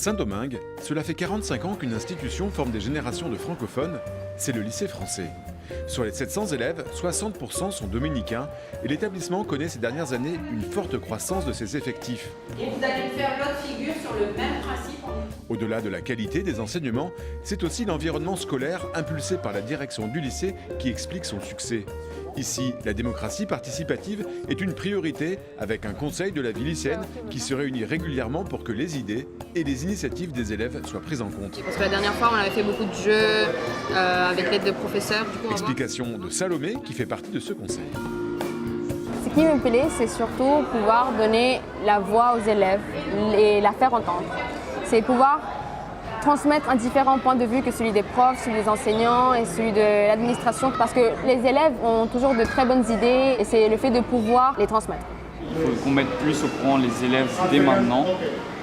Saint-Domingue, cela fait 45 ans qu'une institution forme des générations de francophones, c'est le lycée français. Sur les 700 élèves, 60% sont dominicains et l'établissement connaît ces dernières années une forte croissance de ses effectifs. Et vous allez faire l'autre figure sur le même principe. Au-delà de la qualité des enseignements, c'est aussi l'environnement scolaire impulsé par la direction du lycée qui explique son succès. Ici, la démocratie participative est une priorité avec un conseil de la vie lycéenne qui se réunit régulièrement pour que les idées et les initiatives des élèves soient prises en compte. Parce que la dernière fois, on avait fait beaucoup de jeux avec l'aide de professeurs. Explication de Salomé qui fait partie de ce conseil. Ce qui me plaît, c'est surtout pouvoir donner la voix aux élèves et la faire entendre. C'est pouvoir transmettre un différent point de vue que celui des profs, celui des enseignants et celui de l'administration parce que les élèves ont toujours de très bonnes idées et c'est le fait de pouvoir les transmettre. Il faut qu'on mette plus au courant les élèves dès maintenant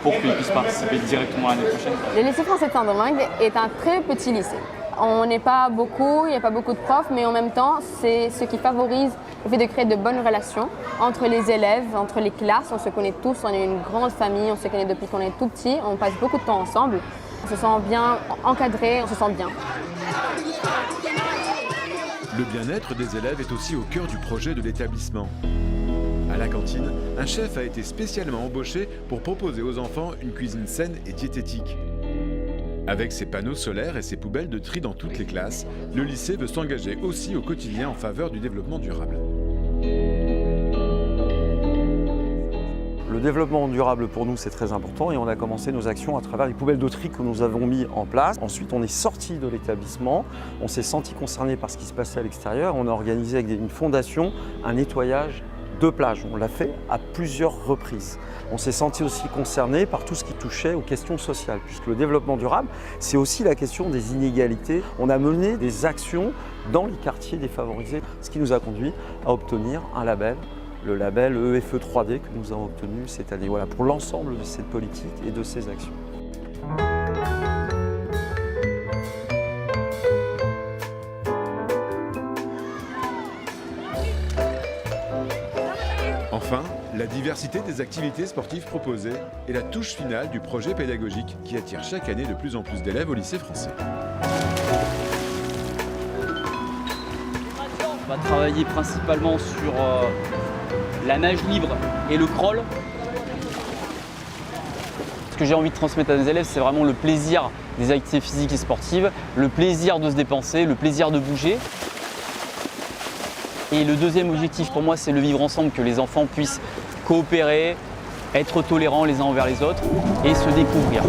pour qu'ils puissent participer directement l'année prochaine. Le lycée français de Saint-Domingue est un très petit lycée. On n'est pas beaucoup, il n'y a pas beaucoup de profs, mais en même temps, c'est ce qui favorise le fait de créer de bonnes relations entre les élèves, entre les classes. On se connaît tous, on est une grande famille, on se connaît depuis qu'on est tout petit, on passe beaucoup de temps ensemble. On se sent bien encadré, on se sent bien. Le bien-être des élèves est aussi au cœur du projet de l'établissement. À la cantine, un chef a été spécialement embauché pour proposer aux enfants une cuisine saine et diététique. Avec ses panneaux solaires et ses poubelles de tri dans toutes les classes, le lycée veut s'engager aussi au quotidien en faveur du développement durable. Le développement durable pour nous c'est très important et on a commencé nos actions à travers les poubelles de tri que nous avons mis en place. Ensuite on est sorti de l'établissement, on s'est senti concerné par ce qui se passait à l'extérieur. On a organisé avec une fondation un nettoyage de plage. On l'a fait à plusieurs reprises. On s'est senti aussi concerné par tout ce qui touchait aux questions sociales puisque le développement durable c'est aussi la question des inégalités. On a mené des actions dans les quartiers défavorisés, ce qui nous a conduit à obtenir un label. Le label EFE 3D que nous avons obtenu cette année. Voilà, pour l'ensemble de cette politique et de ces actions. Enfin, la diversité des activités sportives proposées est la touche finale du projet pédagogique qui attire chaque année de plus en plus d'élèves au lycée français. On va travailler principalement sur la nage libre et le crawl. Ce que j'ai envie de transmettre à mes élèves, c'est vraiment le plaisir des activités physiques et sportives, le plaisir de se dépenser, le plaisir de bouger. Et le deuxième objectif pour moi, c'est le vivre ensemble, que les enfants puissent coopérer, être tolérants les uns envers les autres et se découvrir.